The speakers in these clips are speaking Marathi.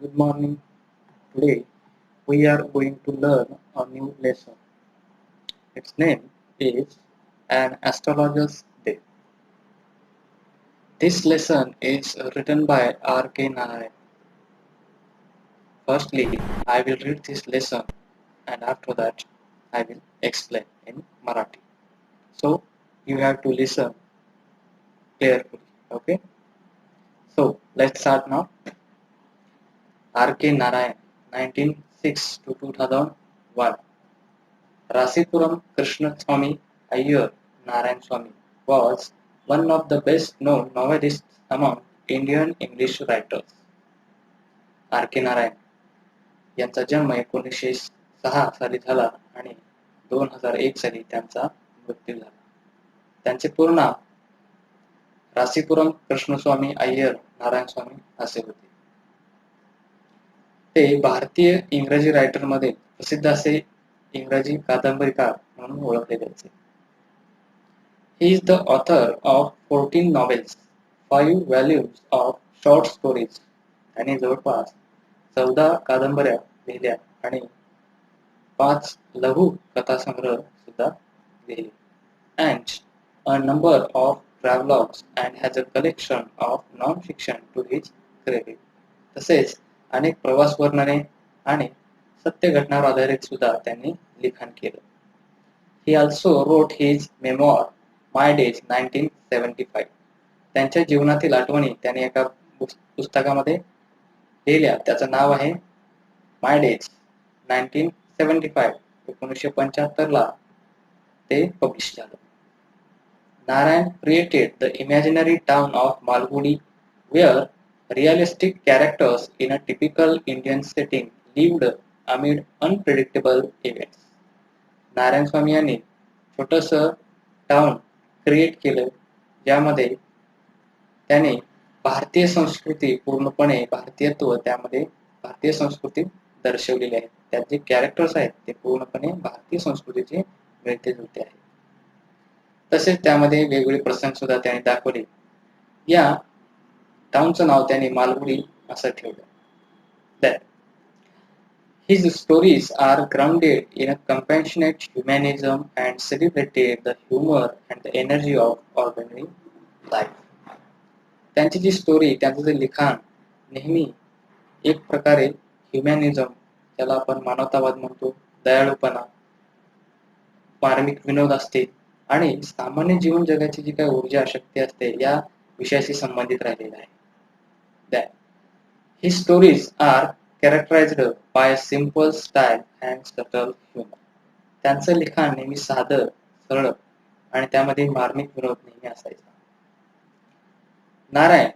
Good morning. Today we are going to learn a new lesson. Its name is An Astrologer's Day. This lesson is written by R.K. Narayan. Firstly, I will read this lesson and after that I will explain in Marathi. So you have to listen carefully. Okay? So let's start now. R.K. Narayan, 1906 to 2001. Rasipuram Krishnaswamy Iyer Narayan Swamy was one of the best-known novelists among Indian English writers. R K Narayan यांचा जन्म 1906 साली झाला आणि 2001 साली त्यांचा मृत्यू झाला. त्यांचे पूर्ण नाव रासीपुरम कृष्णस्वामी अय्यर नारायण स्वामी असे होते. ते भारतीय इंग्रजी रायटरमध्ये प्रसिद्ध असे इंग्रजी कादंबरीकार म्हणून ओळखले जायचे. He is the author of 14 novels, 5 volumes of short stories आणि जवळपास 14 कादंबऱ्या लिहिल्या आणि 5 लघु कथासंग्रह सुद्धा लिहिले. And a number of travelogues and has a collection of non-fiction to his credit. तसेच अनेक प्रवास वर्णने आणि सत्य घटनावर आधारित सुद्धा त्यांनी लिखाण केलं. He also wrote his memoir My Days 1975. त्यांच्या जीवनातील आठवणी त्याने एका पुस्तकामध्ये लिहिल्या. त्याचं नाव आहे माय डेज 1975. 1975 ला ते पब्लिश झालं. Narayan created the imaginary town of Malgudi where realistic characters in a typical Indian setting lived amid unpredictable events. Narayan स्वामी यांनी छोटंसं टाउन क्रिएट केलं ज्यामध्ये त्याने भारतीय संस्कृती पूर्णपणे भारतीयत्व त्यामध्ये भारतीय संस्कृती दर्शवलेली आहे. त्यात जे कॅरेक्टर्स आहेत ते पूर्णपणे भारतीय संस्कृतीचे मिळते जुळते आहेत. तसेच त्यामध्ये वेगवेगळे प्रसंग सुद्धा त्याने दाखवले. या टाउनचं नाव त्याने मालगुडी असं ठेवलं. His stories are grounded in a compassionate humanism and celebrated the humor and the energy of ordinary life. त्यांची जी स्टोरी, त्यांचं जे लिखाण नेहमी एक प्रकारे ह्युमॅनिझम, त्याला आपण मानवतावाद म्हणतो, दयाळूपणा, मार्मिक विनोद असते आणि सामान्य जीवन जगाची जी काही ऊर्जा शक्ती असते या विषयाशी संबंधित राहिलेला आहे. His stories are characterized by a simple style and subtle humor. त्यांचं लिखाण नेहमी साधं, सरळ आणि त्यामध्ये मार्मिक विनोद नेहमी असायचा. Narayan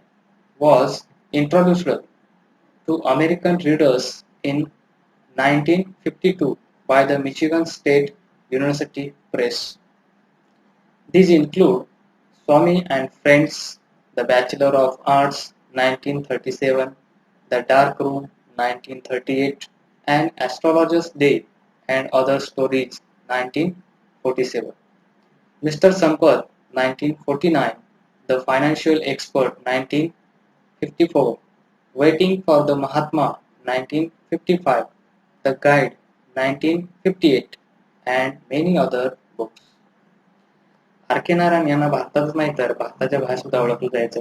was introduced to American readers in 1952 by the Michigan State University Press. These include Swamy and Friends, The Bachelor of Arts, 1937, The Dark Room, 1938, and Astrologer's Day and Other Stories, 1947. Mr. Sampath, 1949, The Financial Expert, 1954, Waiting for the Mahatma, 1955, The Guide, 1958, and many other books. R K Narayan यांना भारतातच नाही तर भारताच्या बाहेर सुद्धा ओळखलं जायचं.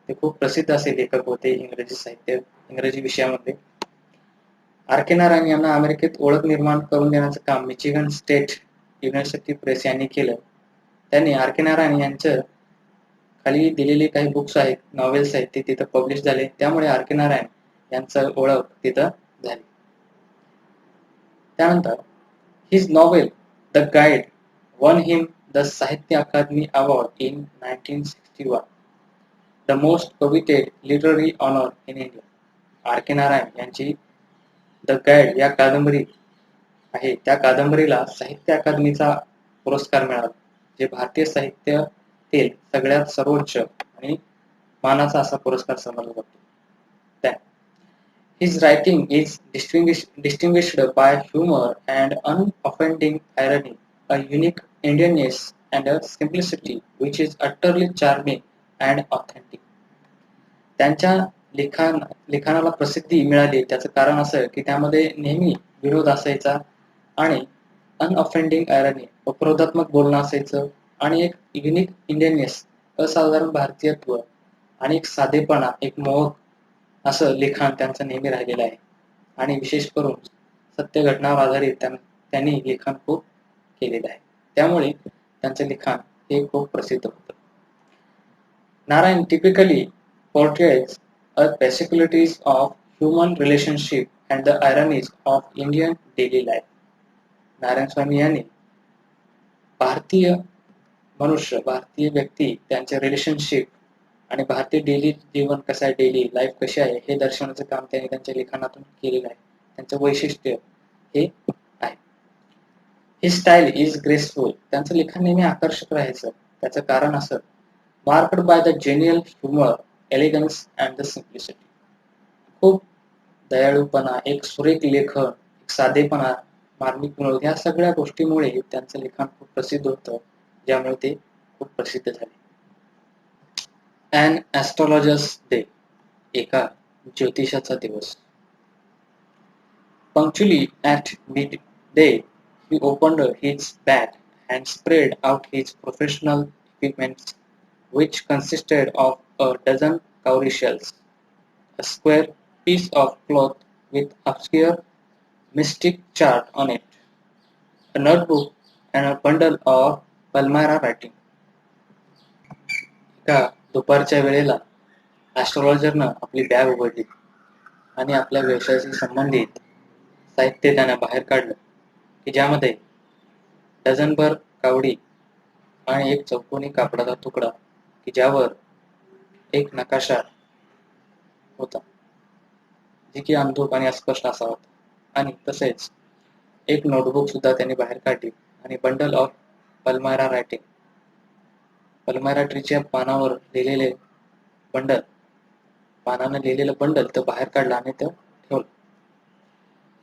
ते खूप प्रसिद्ध असे लेखक होते इंग्रजी साहित्य, इंग्रजी विषयामध्ये. आर के नारायण यांना अमेरिकेत ओळख निर्माण करून देण्याचं काम मिचिगन स्टेट युनिव्हर्सिटी प्रेस यांनी केलं. त्यांनी आर के नारायण यांचं खाली दिलेले काही बुक्स आहेत, नॉवेल्स आहेत, ते तिथं पब्लिश झाले. त्यामुळे आर के नारायण यांचं ओळख तिथं झाली. त्यानंतर his novel the guide won him the Sahitya Akademi Award in 1961, the most coveted literary honor in India. R K Narayan यांची द गाईड या कादंबरी आहे, त्या कादंबरीला साहित्य अकादमीचा पुरस्कार मिळाला, जे भारतीय साहित्यातील सगळ्यात सर्वोच्च आणि मानाचा असा पुरस्कार समजला जातो. His writing is distinguished by humor and unoffending irony, a unique Indianness and a simplicity which is utterly charming and authentic. त्यांच्या लिखाणाला प्रसिद्धी मिळाली त्याचं कारण असं की त्यामध्ये नेहमी विनोद असायचा आणि अनऑफेंडिंग आयरनी अपरोधात्मक बोलणं असायचं आणि एक युनिक इंडियननेस असाधारण भारतीयत्व आणि एक साधेपणा एक मोहक असं लिखाण त्यांचं नेहमी राहिलेलं आहे आणि विशेष करून सत्य घटनावर आधारित त्यांनी लिखाण खूप केलेलं आहे त्यामुळे त्यांचं लिखाण हे खूप प्रसिद्ध होतं. Narayan typically portrays the peculiarities of human relationship and the ironies of Indian daily life. Narayan स्वामी यांनी भारतीय मनुष्य भारतीय व्यक्ती त्यांचे रिलेशनशिप आणि भारतीय डेली जीवन कसं आहे डेली लाईफ कशी आहे हे दर्शवण्याचं काम त्यांनी त्यांच्या लिखाणातून केलेलं आहे. त्यांचं वैशिष्ट्य हे आहे. ही स्टाईल इज ग्रेसफुल. त्यांचं लिखाण नेहमी आकर्षक राहायचं. त्याचं कारण असं marked by the genial humor, elegance and the simplicity. खूप दयाळूपणा, एक सुरेख लेखन, एक साधेपणा, मार्मिक विनोद ह्या सगळ्या गोष्टीमुळे त्यांचं लिखाण खूप प्रसिद्ध होतं, ज्यामुळे ते खूप प्रसिद्ध झाले. An astrologer's day. एका ज्योतिषाचा दिवस. Punctually at midday, he opened his bag and spread out his professional equipment which consisted of a dozen cowrie shells, a square piece of cloth with obscure mystic chart on it, a notebook, and a bundle of Palmyra writing. एका दुपारच्या वेळेला ॲस्ट्रॉलॉजरनं आपली बॅग उघडली आणि आपल्या व्यवसायाशी संबंधित साहित्य त्यानं बाहेर काढलं की ज्यामध्ये डझनभर कावडी आणि एक चौकोनी कापडाचा तुकडा की ज्यावर एक नकाशा होता जे की अंधुक आणि अस्पष्ट असा होता आणि तसेच एक नोटबुक सुद्धा त्यांनी बाहेर काढली आणि bundle of palmyra writing palmyra ट्रीच्या पानावर लिहिलेले बंडल पानानं लिहिलेलं बंडल तो बाहेर काढला आणि तो ठेवलं.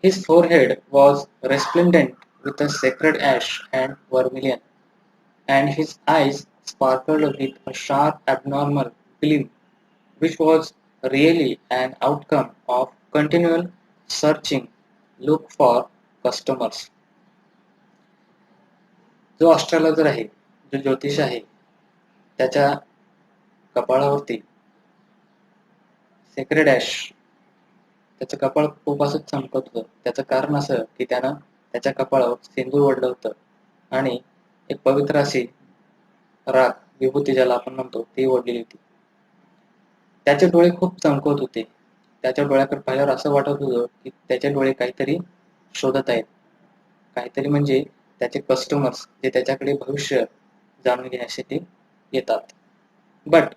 His forehead was resplendent with a sacred ash and vermilion, and his eyes sparkled with a sharp abnormal gleam, which was really an outcome of continual searching look for customers. जो ॲस्ट्रॉलॉजर आहे, जो ज्योतिष आहे, त्याच्या कपाळावरती सेक्रेड ॲश त्याचं कपाळ खूप असं चमकत होतं. त्याचं कारण असं की त्यानं त्याच्या कपाळावर सिंदूर ओढलं होतं आणि एक पवित्र अशी राख विभूती ज्याला आपण म्हणतो ती ओढलेली होती. त्याचे डोळे खूप चमकत होते. त्याच्या डोळ्याकडे पाहिल्यावर असं वाटत होतं की त्याचे डोळे काहीतरी शोधत आहेत. काहीतरी म्हणजे त्याचे कस्टमर्स जे त्याच्याकडे भविष्य जाणून घेण्यासाठी येतात. But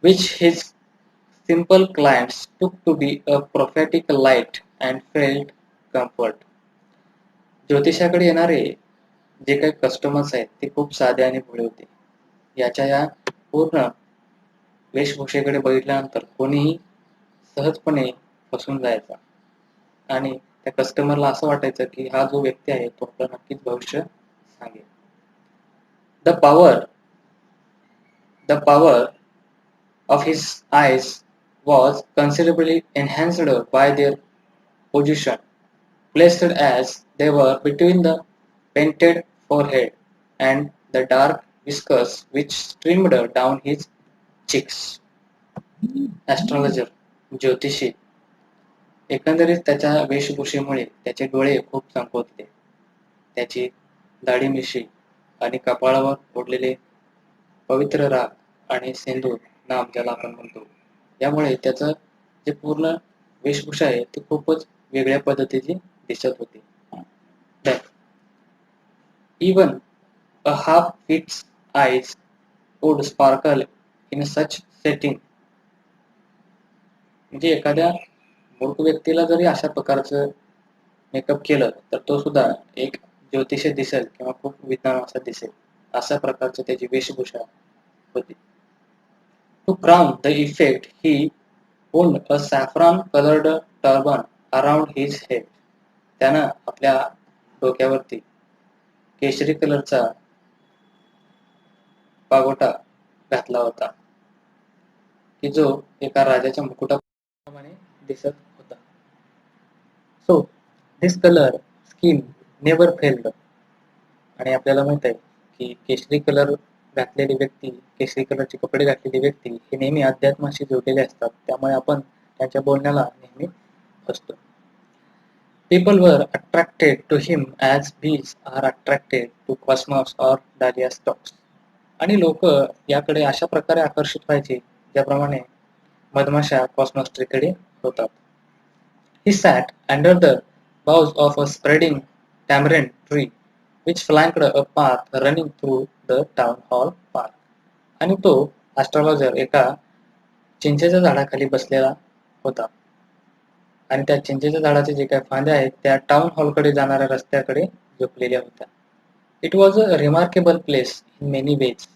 which his simple clients took to be a prophetic light and felt comfort. ज्योतिषाकडे येणारे जे काही कस्टमर्स आहेत ते खूप साधे आणि भोळे होते. याच्या या पूर्ण वेशभूषेकडे बघितल्यानंतर कोणीही सहजपणे फसून जायचा आणि त्या कस्टमरला असं वाटायचं की हा जो व्यक्ती आहे तो आपलं नक्कीच भविष्य सांगेल. The power of his eyes was considerably enhanced by their position, placed as they were between the painted forehead and the dark whiskers which streamed down his cheeks. Astrologer, ज्योतिषी एकंदरीत त्याच्या वेशभूषेमुळे त्याचे डोळे खूप चमकत होते. त्याची दाढी मिशी आणि कपाळावर ओढलेले पवित्र राख आणि सिंदूर नाम ज्याला आपण म्हणतो यामुळे त्याचं जे पूर्ण वेशभूषा आहे ती खूपच वेगळ्या पद्धतीची दिसत होती. Even a half fits eyes would sparkle in such setting. म्हणजे एखाद्या मूर्ख व्यक्तीला जरी अशा प्रकारचं मेकअप केलं तर तो सुद्धा एक ज्योतिषी दिसेल किंवा खूप विद्वान असा दिसेल अशा प्रकारची त्याची वेशभूषा होती. To crown the effect, he wound a saffron-colored turban around his head. त्यानं आपल्या डोक्यावरती केशरी कलरचा पागोटा घातला होता. की जो एका राजाच्या मुकुटाप्रमाणे दिसत होता. So this colour scheme never failed. आणि आपल्याला माहित आहे की केशरी कलर घातलेली व्यक्ती, केशरी कलरचे कपडे घातलेली व्यक्ती हे नेहमी अध्यात्माशी जोडलेले असतात. त्यामुळे आपण त्यांच्या बोलण्याला नेहमी असतो. People were attracted to him as bees are attracted to cosmos or dahlia stalks. आणि लोक याकडे अशा प्रकारे आकर्षित व्हायचे ज्याप्रमाणे मधमाशा कॉस्मॉस ट्रीकडे होतात. He sat under the boughs of a spreading tamarind tree which flanked a path running through the town hall park. आणि तो ॲस्ट्रॉलॉजर एका चिंचेच्या झाडाखाली बसलेला होता. आणि त्या चिंचेच्या झाडाचे जे काही फांद्या आहेत त्या टाउन हॉलकडे जाणाऱ्या रस्त्याकडे झोपलेल्या होत्या. It was a remarkable place in many ways.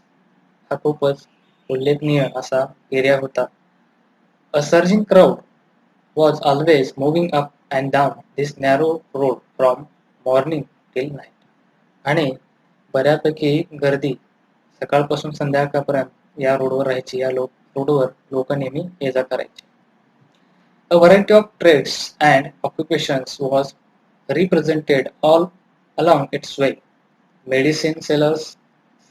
हा खूपच उल्लेखनीय असा एरिया होता. A surging crowd was always moving up and down this narrow road from morning till night. आणि बऱ्यापैकी गर्दी सकाळपासून संध्याकाळपर्यंत या रोडवर राहायची. या रोडवर लोक नेहमी ये जा करायची. A variety of trades and occupations was represented all along its way. Medicine sellers,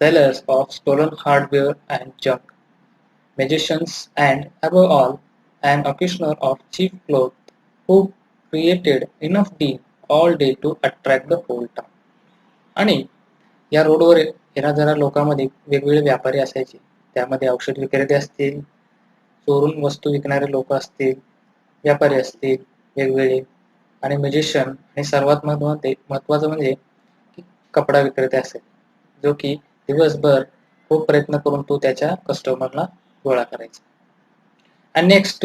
sellers of stolen hardware and junk, magicians, and above all, an occasioner of cheap clothes who created enough deal all day to attract the whole town. आणि या रोडवर येणाऱ्या लोकांमध्ये वेगवेगळे व्यापारी असायचे. त्यामध्ये औषध विक्रेते असतील, चोरून वस्तू विकणारे लोक असतील, व्यापारी असतील वेगवेगळे, आणि मॅजिशियन, आणि सर्वात महत्वाचं म्हणजे की कपडा विक्रेते असेल जो की दिवसभर खूप प्रयत्न करून तो त्याच्या कस्टमरला गोळा करायचा. And next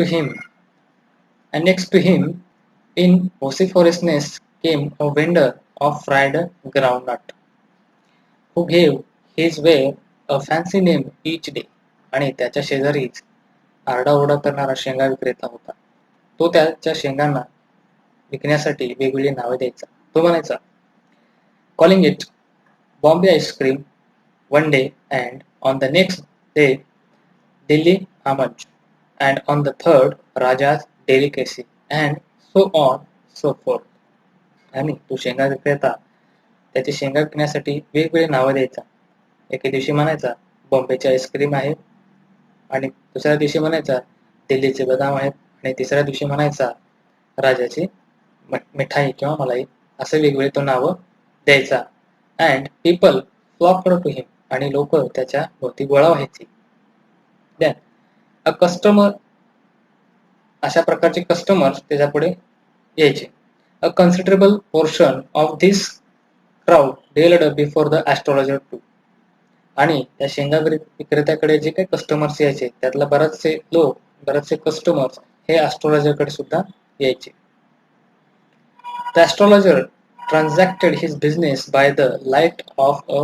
to him in vociferousness came a vendor of fried groundnut who gave his way a fancy name each day. आणि त्याच्या शेजारीच आरडाओरडा करणारा शेंगा विक्रेता होता. तो त्याच्या शेंगांना विकण्यासाठी वेगवेगळी नावे द्यायचा. तो म्हणायचा, calling it Bombay ice cream one day, and on the next day Delhi Amanj, and on the third Raja's delicacy, and so on so forth. आणि तो शेंगा विक्रेता त्याची शेंगा विकण्यासाठी वेगवेगळी नावं द्यायचा. एके दिवशी म्हणायचा बॉम्बेचे आईस्क्रीम आहे, आणि दुसऱ्या दिवशी म्हणायचा दिल्लीचे बदाम आहेत, आणि तिसऱ्या दिवशी म्हणायचा राजाची मिठाई किंवा मलाई. असे वेगवेगळे तो नावं द्यायचा. अँड पीपल फ्लॉक्ड टू हिम, आणि लोक त्याच्या भोवती गोळा व्हायचे. देन अ कस्टमर, अशा प्रकारचे कस्टमर्स त्याच्यापुढे यायचे. A considerable portion of this crowd dealt before the astrologer too. आणि त्या शेंगा विक्रेत्याकडे जे काही कस्टमर्स यायचे त्यातला बरेचसे कस्टमर्स हे ॲस्ट्रॉलॉजरकडे सुद्धा यायचे. The astrologer transacted his business by the light of a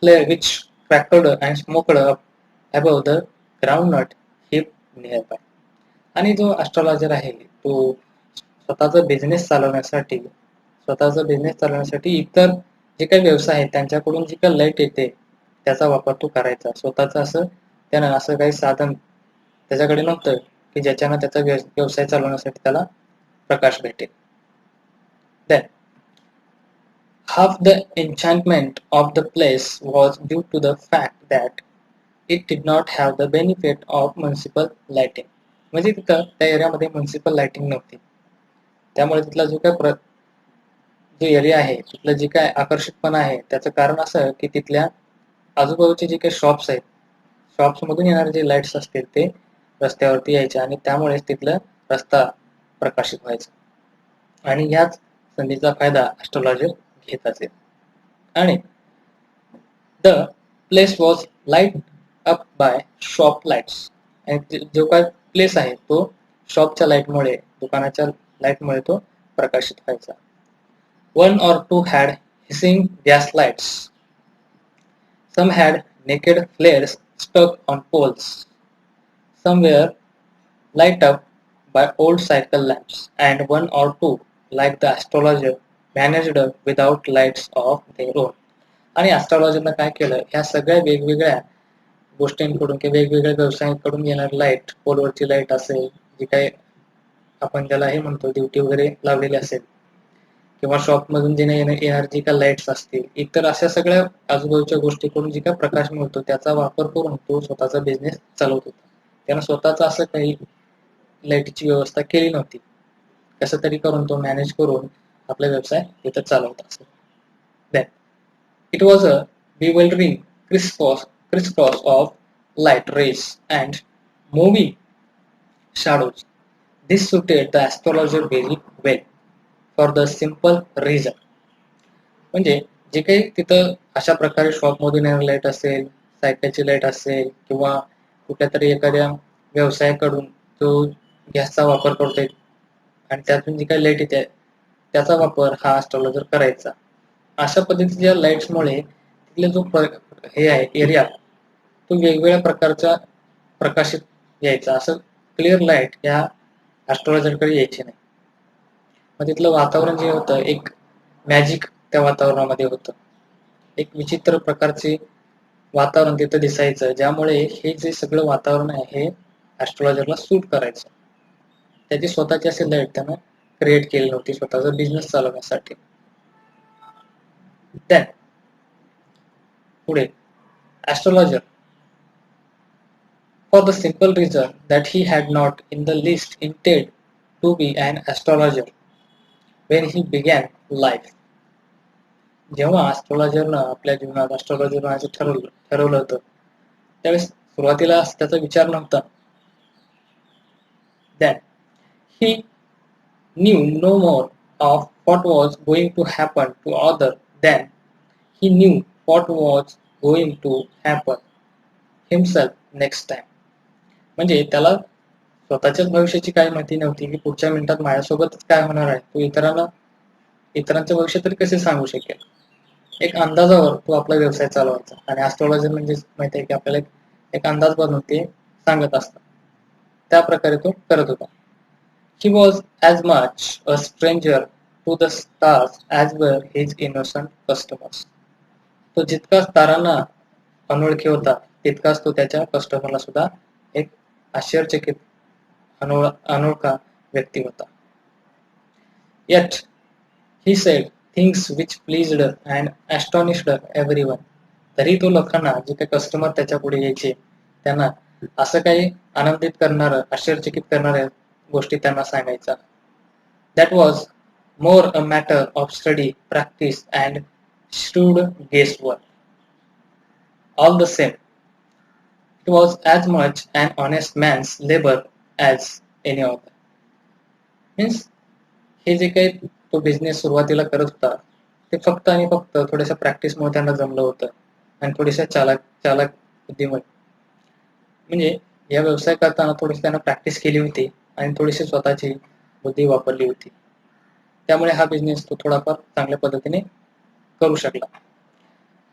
flare which crackled and smoked up above the groundnut heap nearby. आणि जो ॲस्ट्रॉलॉजर आहे तो स्वतःचा बिझनेस चालवण्यासाठी इतर जे काही व्यवसाय आहेत त्यांच्याकडून जी काही लाईट येते त्याचा वापर तो करायचा. त्यानं असं काही साधन त्याच्याकडे नव्हतं की ज्याच्यानं त्याचा व्यवसाय चालवण्यासाठी त्याला प्रकाश भेटेल. Then, half the enchantment of the place was due to the fact that it did not have the benefit of municipal lighting. म्हणजे तिथं त्या एरियामध्ये म्युन्सिपल लाइटिंग नव्हती. त्यामुळे तिथला जो एरिया आहे, तिथलं जे काय आकर्षितपणा आहे त्याचं कारण असं की तिथल्या आजूबाजूचे जे काही शॉप्स आहेत, शॉप्समधून येणारे जे लाईट्स असतील ते रस्त्यावरती यायचे, आणि त्यामुळेच तिथला रस्ता प्रकाशित व्हायचा. आणि ह्याच संधीचा फायदा ॲस्ट्रॉलॉजर घेत असेल. आणि the place was light up by shop lights. आणि जो काय प्लेस आहे तो शॉपच्या लाईटमुळे, दुकानाच्या लाईटमुळे तो प्रकाशित व्हायचा. One or two had hissing gas lights. Some had naked flares stuck on poles. Some were lit up by old cycle lamps, and one or two, like the astrologer, managed without lights of their own. आणि ॲस्ट्रॉलॉजरनं काय केलं, ह्या सगळ्या वेगवेगळ्या गोष्टींकडून किंवा वेगवेगळ्या व्यवसायांकडून येणारी लाईट, पोलवरची लाईट असेल, जी काही आपण त्याला हे म्हणतो ड्युटी वगैरे लावलेली असेल, किंवा शॉपमधून येणार जी काही लाईट्स असतील, इतर अशा सगळ्या आजूबाजूच्या गोष्टीकडून जी काही प्रकाश मिळतो त्याचा वापर करून तो स्वतःचा बिझनेस चालवत होता. त्यानं स्वतःच असं काही लाईटची व्यवस्था केली नव्हती. कसं तरी करून तो मॅनेज करून आपला व्यवसाय तिथं चालवत असेल. Then it was a bewildering crisscross of light rays and moving shadows. This suited the astrologer very well for the simple reason. म्हणजे जे काही तिथं अशा प्रकारे शॉपमधून येणारी लाईट असेल, सायकलची लाईट असेल, किंवा कुठल्या तरी एखाद्या व्यवसायाकडून तो गॅसचा वापर करतोय आणि त्यातून जी काही लाईट येते त्याचा वापर हा ॲस्ट्रॉलॉजर करायचा. अशा पद्धतीच्या लाईट्समुळे तिथले जो हे आहे एरिया तो वेगवेगळ्या प्रकारचा प्रकाशित यायचा. असं क्लिअर लाईट या ॲस्ट्रॉलॉजरकडे यायची नाही. मग तिथलं वातावरण जे होतं एक मॅजिक त्या वातावरणामध्ये होतं. एक विचित्र प्रकारचे वातावरण तिथं दिसायचं, ज्यामुळे हे जे सगळं वातावरण आहे हे ॲस्ट्रॉलॉजरला सूट करायचं. त्याची स्वतःची अशी लाईट त्यानं क्रिएट केली नव्हती स्वतःचा बिझनेस चालवण्यासाठी. Then पुढे astrologer, for the simple reason that he had not in the least intended to be an astrologer when he began life. जेव्हा ॲस्ट्रॉलॉजरनं आपल्या जीवनात ॲस्ट्रॉलॉजर व्हायचं ठरवलं होतं त्यावेळेस सुरुवातीला त्याचा विचार नव्हता. Then he knew no more of what was going to happen to other than he knew what was going to happen himself next time. म्हणजे त्याला स्वतःच्याच भविष्याची काही माहिती नव्हती की पुढच्या मिनिटात माझ्यासोबतच काय होणार आहे. तो इतरांचं भविष्य तरी कसे सांगू शकेल. एक अंदाजावर तो आपला व्यवसाय चालवायचा आणि ॲस्ट्रॉलॉजर म्हणजे माहिती आहे की आपल्याला एक अंदाज बनवून ते सांगत असतात. त्या प्रकारे तो करत होता. He was as much a stranger to the stars as were his innocent customers. तो जितका तारांना अनोळखी होता तितकाच तो त्याच्या कस्टमरला सुद्धा एक आश्चर्यचकित अनोळखा व्यक्ती होता. Yet he said things which pleased and astonished everyone. तरी तो लोकांना जे काही कस्टमर त्याच्या पुढे यायचे त्यांना असं काही आनंदित करणारं, आश्चर्यचकित करणाऱ्या गोष्टी त्यांना सांगायचा. That was more a matter of study, practice and shrewd guesswork. All the same, it was as much an honest man's labor as any other. Means हे जे काही तो बिझनेस सुरुवातीला करत होता ते फक्त आणि फक्त थोड्याशा प्रॅक्टिसमुळे त्यांना जमलं होतं आणि थोडीशा चालाक बुद्धिमुळे. म्हणजे या व्यवसाय करताना थोडीशी त्यांना प्रॅक्टिस केली होती आणि थोडीशी स्वतःची बुद्धी वापरली होती. त्यामुळे हा बिझनेस तो थोडाफार चांगल्या पद्धतीने करू शकला.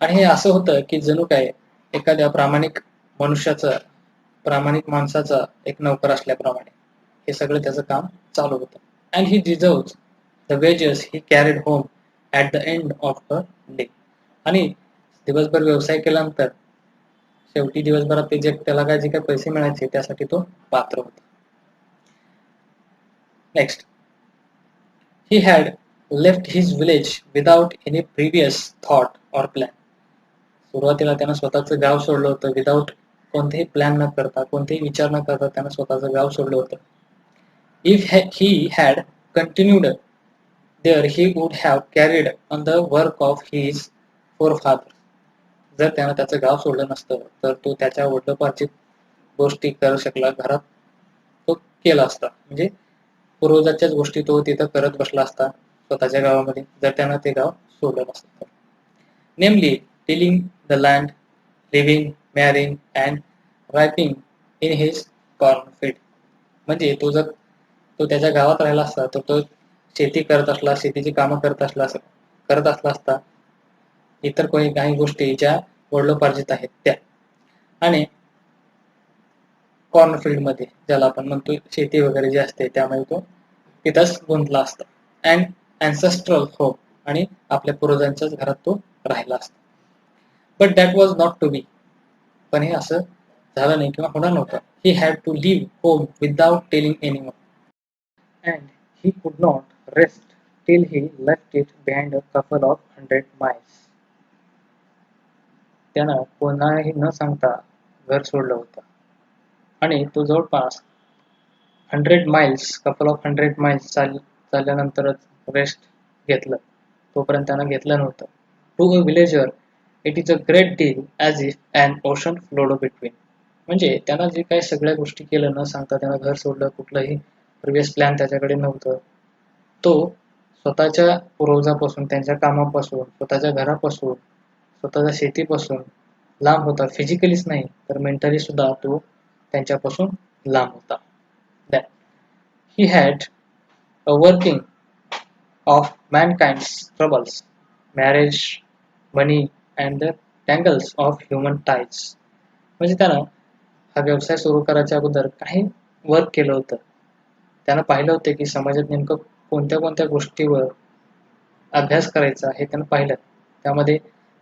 आणि हे असं होतं की जणू काय एखाद्या प्रामाणिक माणसाचा एक नोकर असल्याप्रमाणे हे सगळं त्याचं काम चालू होतं. And he deserves the wedges he carried home at the end of the day. आणि दिवसभर व्यवसाय केल्यानंतर शेवटी दिवसभरात त्याला काय जे काही पैसे मिळायचे त्यासाठी तो पात्र होता. Next, he had left his village without any previous thought or plan. सुरुवातीला त्यानं स्वतःचं गाव सोडलं होतं. विदाउट कोणतेही प्लॅन न करता, कोणतेही विचार न करता त्यानं स्वतःचं गाव सोडलं होतं. If he had continued there, he would have carried on the work of his forefathers. जर त्यानं त्याचं गाव सोडलं नसतं तर तो त्याच्या वडिलोपार्जित गोष्टी करू शकला, घरात तो केला असता. म्हणजे पूर्वजाच्याच गोष्टी तो तिथं करत बसला असता स्वतःच्या गावामध्ये जर त्यानं ते गाव सोडलं नसतं. Namely tilling the land, living, marrying and ripening in his cornfield. म्हणजे तो त्याच्या गावात राहिला असता तर तो शेती करत असला, शेतीची कामं करत असला असता, इतर काही गोष्टी ज्या वडिलोपार्जित आहेत त्या, आणि कॉर्नफील्डमध्ये ज्याला आपण म्हणतो शेती वगैरे जे असते त्यामध्ये तो तिथंच गुंतला असता. अँड अँसेस्ट्रल होम, आणि आपल्या पूर्वजांच्याच घरात तो राहिला असता. But that was not to be. पण हे असं झालं नाही किंवा होणार नव्हतं. He had to leave home without telling anyone. And he could not rest till he left it behind a couple of 100 miles. त्यानं कोणालाही न सांगता घर सोडलं होतं आणि तो जवळपास 100 miles, couple of 100 miles चालल्यानंतरच रेस्ट घेतलं. तोपर्यंत त्यानं घेतलं नव्हतं. To a villager it is a great deal as if an ocean flowed between. म्हणजे त्यानं जे काही सगळ्या गोष्टी केलं न सांगता त्यानं घर सोडलं, कुठलंही प्रिव्हियस प्लॅन त्याच्याकडे नव्हतं. तो स्वतःच्या रोजापासून, त्यांच्या कामापासून, स्वतःच्या घरापासून, स्वतःच्या शेतीपासून लांब होता. फिजिकलीच नाही तर मेंटली सुद्धा तो त्यांच्यापासून लांब होता. That he had a working of mankind's troubles, marriage, money and the tangles of human ties. म्हणजे त्यानं हा व्यवसाय सुरू करायच्या अगोदर काही वर्क केलं होतं. त्यानं पाहिलं होतं की समाजात नेमकं कोणत्या कोणत्या गोष्टीवर अभ्यास करायचा हे त्यानं पाहिलं. त्यामध्ये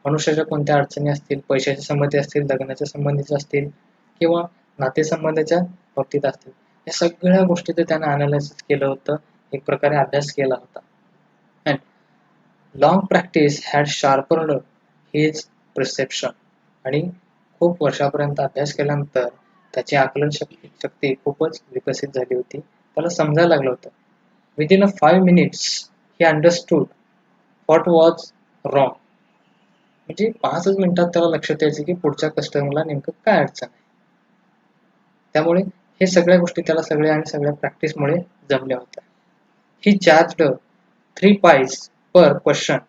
मनुष्याच्या कोणत्या अडचणी असतील, पैशाच्या संबंधी असतील, लग्नाच्या संबंधीच्या असतील किंवा नातेसंबंधाच्या बाबतीत असतील. या सगळ्या गोष्टी त्यानं अनालिसिस केलं होतं, एक प्रकारे अभ्यास केला होता. And long practice had sharpened his perception. आणि खूप वर्षापर्यंत अभ्यास केल्यानंतर त्याची आकलन शक्ती खूपच विकसित झाली होती. त्याला समजायला लागलं होतं. Within a 5 minutes he understood what was wrong. म्हणजे 5च मिनिटात त्याला लक्षात यायचं की पुढच्या कस्टमरला नेमकं काय अडचण आहे. त्यामुळे हे सगळ्या गोष्टी त्याला सगळ्या प्रॅक्टिसमुळे जमल्या होत्या. ही charged 3 pies per question.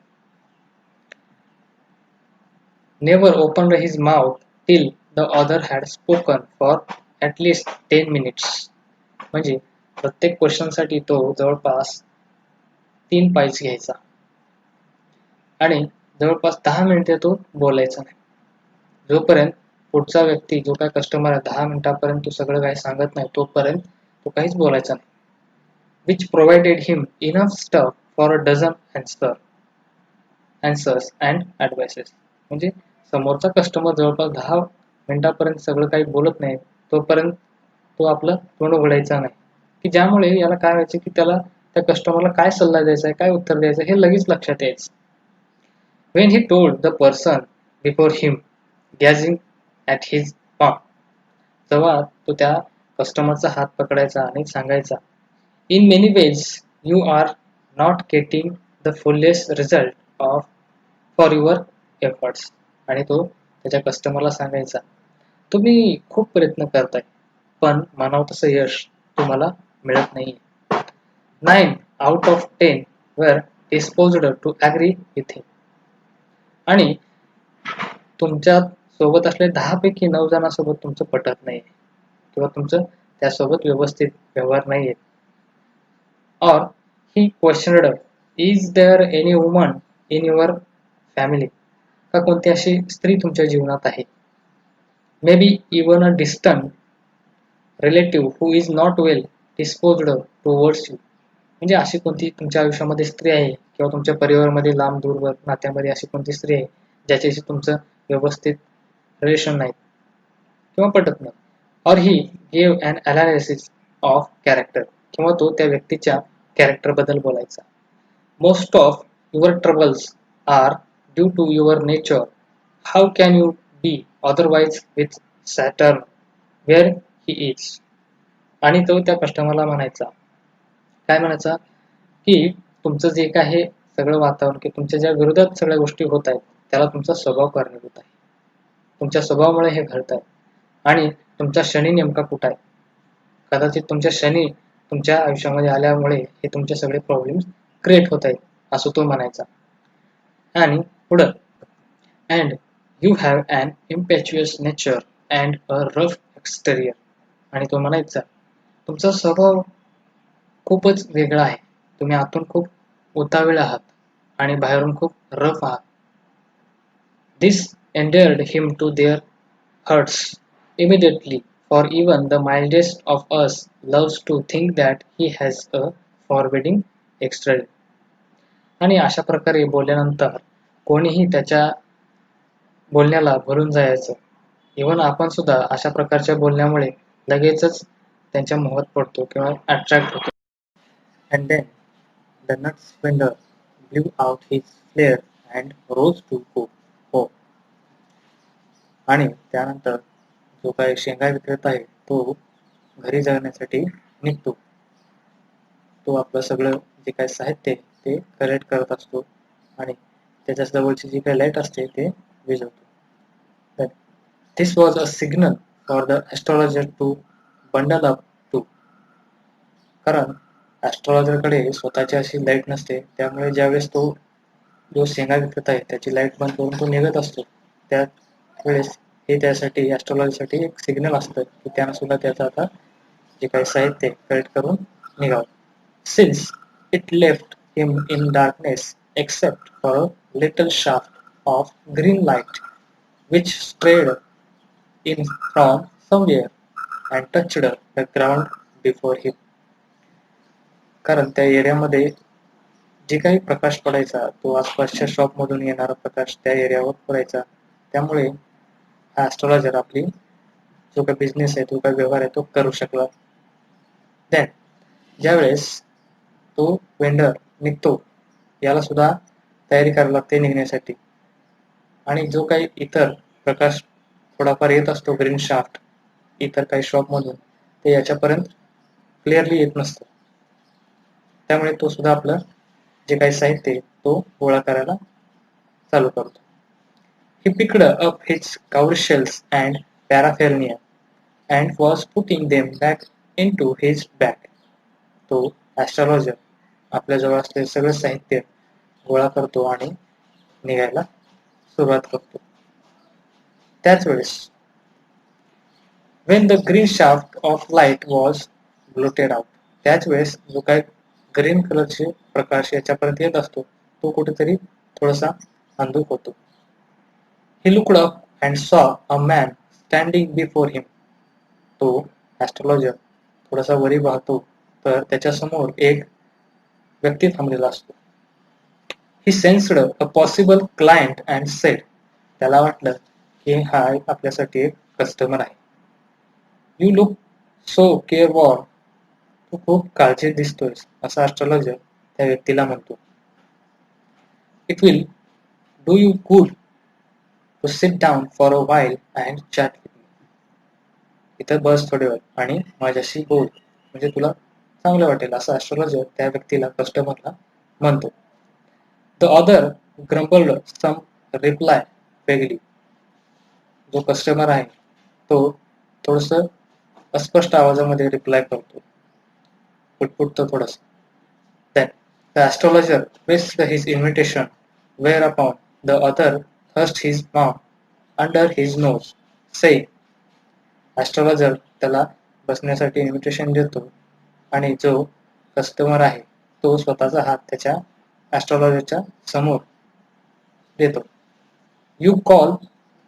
Never opened his mouth till the other had spoken for at least 10 minutes. म्हणजे प्रत्येक क्वेश्चनसाठी तो जवळपास 3 पाईस घ्यायचा आणि जवळपास 10 मिनिटे तो बोलायचा नाही. जोपर्यंत पुढचा व्यक्ती जो काय कस्टमर आहे 10 मिनिटापर्यंत तो सगळं काही सांगत नाही तोपर्यंत तो काहीच बोलायचा नाही. Which provided him enough stuff for a dozen answers and advices. म्हणजे समोरचा कस्टमर जवळपास 10 मिनिटापर्यंत सगळं काही बोलत नाही तोपर्यंत तो आपलं तोंड उघडायचा नाही, की ज्यामुळे याला काय व्हायचं की त्याला त्या कस्टमरला काय सल्ला द्यायचा आहे, काय उत्तर द्यायचं हे लगेच लक्षात यायचं. When he told the person before him, gazing at his palm, तेव्हा तो त्या कस्टमरचा हात पकडायचा आणि सांगायचा, In many ways, you are not getting the fullest result of for your efforts. आणि तो त्याच्या कस्टमरला सांगायचा, तुम्ही खूप प्रयत्न करताय पण म्हणावं तसं यश तुम्हाला मिळत नाही. 9 out of 10 were disposed to agree with him. आणि तुमच्या सोबत असले 10 पैकी 9 जणांसोबत तुमचं पटत नाही किंवा तुमचं त्यासोबत व्यवस्थित व्यवहार नाहीये. Or he questioned, is there any woman in your family? का कोणती अशी स्त्री तुमच्या जीवनात आहे? Maybe even a distant relative who is not well disposed towards you. म्हणजे अशी कोणती तुमच्या आयुष्यामध्ये स्त्री आहे किंवा तुमच्या परिवारामध्ये लांब दूरवर नात्यामध्ये अशी कोणती स्त्री आहे ज्याच्याशी तुमचं व्यवस्थित रिलेशन नाही किंवा पटत नाही. और he gave an analysis of character. किंवा तो त्या व्यक्तीच्या कॅरेक्टर बद्दल बोलायचा. Most of your troubles are due to your nature. How can you be otherwise with Saturn where he is. आणि तो त्या कस्टमरला म्हणायचा, काय म्हणायचा की तुमचं जे काय आहे सगळं वातावरण की तुमच्या ज्या विरोधात सगळ्या गोष्टी होत आहेत त्याला तुमचा स्वभाव कारणीभूत आहे. तुमच्या स्वभावामुळे हे घडत आहे आणि तुमचा शनी नेमका कुठं आहे. कदाचित तुमच्या शनी तुमच्या आयुष्यामध्ये आल्यामुळे हे तुमचे सगळे प्रॉब्लेम्स क्रिएट होत आहेत असं तो म्हणायचा. आणि पुढं, and you have an impetuous nature and a rough exterior. आणि तो म्हणायचा तुमचा स्वभाव खूपच वेगळा आहे. तुम्ही आतून खूप उतावीळ आहात आणि बाहेरून खूप रफ आहात. This endeared him to their hearts immediately, for even the mildest of us loves to think that he has a forbidding exterior. आणि अशा प्रकारे बोलल्यानंतर कोणीही त्याच्या बोलण्याला भरून जायचं इव्हन आपण सुद्धा अशा प्रकारच्या बोलण्यामुळे लगेचच त्यांच्या मोहात पडतो किंवा अट्रॅक्ट होतो. And then the nuts vendor blew out his flare and rose to go home. आणि त्यानंतर जो काही शेंगा विक्रेता आहे तो घरी जाण्यासाठी निघतो. तो आपलं सगळं जे काही साहित्य आहे ते कलेक्ट करत असतो आणि त्याच्या जवळची जी काही लाईट असते ते विझवतो. This was a signal for the astrologer to bundle up too. कारण ॲस्ट्रॉलॉजरकडे स्वतःची अशी लाईट नसते, त्यामुळे ज्यावेळेस तो जो शेंगा विकत आहे त्याची लाईट बंद करून तो निघत असतो, त्या वेळेस हे त्यासाठी ॲस्ट्रॉलॉजरसाठी एक सिग्नल असतं की त्यानं सुद्धा त्याचं आता जे काही साहित्य कलेक्ट करून निघावं. Since it left him in darkness except for a little shaft of green light which strayed in from somewhere and touched the ground before him. कारण त्या एरियामध्ये जे काही प्रकाश पडायचा तो आसपासच्या शॉपमधून येणारा प्रकाश त्या एरियावर पडायचा, त्यामुळे हा ॲस्ट्रॉलॉजर आपली जो काही बिझनेस आहे तो काही व्यवहार आहे तो करू शकला. दॅन ज्यावेळेस तो वेंडर निघतो, याला सुद्धा तयारी करावी लागते निघण्यासाठी, आणि जो काही इतर प्रकाश थोडाफार येत असतो ग्रीन शाफ्ट इतर काही शॉपमधून, ते याच्यापर्यंत क्लिअरली येत नसतं, त्यामुळे तो सुद्धा आपलं जे काही साहित्य आहे तो गोळा करायला चालू करतो. He picked up his cow shells and paraphernalia and was putting them back into his bag. तो ॲस्ट्रॉलॉजर आपल्याजवळ असलेले सगळं साहित्य गोळा करतो आणि निघायला सुरुवात करतो. त्याच वेळेस when the green shaft of light was blotted out, त्याच वेळेस जो काही ग्रीन कलरचे प्रकाश याच्यापर्यंत येत असतो तो कुठेतरी थोडासा अंधुक होतो. He looked up and saw a man standing before him. तो ॲस्ट्रॉलॉजर थोडासा वरी पाहतो तर त्याच्यासमोर एक व्यक्ती थांबलेला असतो. He sensed a possible client and said, त्याला वाटलं की हा आपल्यासाठी एक कस्टमर आहे. You look so careworn. तू खूप काळजीत दिसतोयस, असा ॲस्ट्रॉलॉजर त्या व्यक्तीला म्हणतो. It will do you good to sit down for a while and chat with me. इथं बस थोडी वेळ आणि माझ्याशी बोल, म्हणजे तुला चांगलं वाटेल, असं ॲस्ट्रॉलॉजर त्या व्यक्तीला कस्टमरला म्हणतो. The other grumbled some reply vaguely. जो कस्टमर आहे तो थोडंसं अस्पष्ट आवाजामध्ये रिप्लाय करतो, पुटपुटतो थोडंसं. Then the astrologer pressed his invitation, whereupon the other thrust his palm under his nose, saying, astrologer त्याला बसण्यासाठी इन्व्हिटेशन देतो आणि जो कस्टमर आहे तो स्वतःचा हात त्याच्या ॲस्ट्रॉलॉजरच्या समोर देतो. You call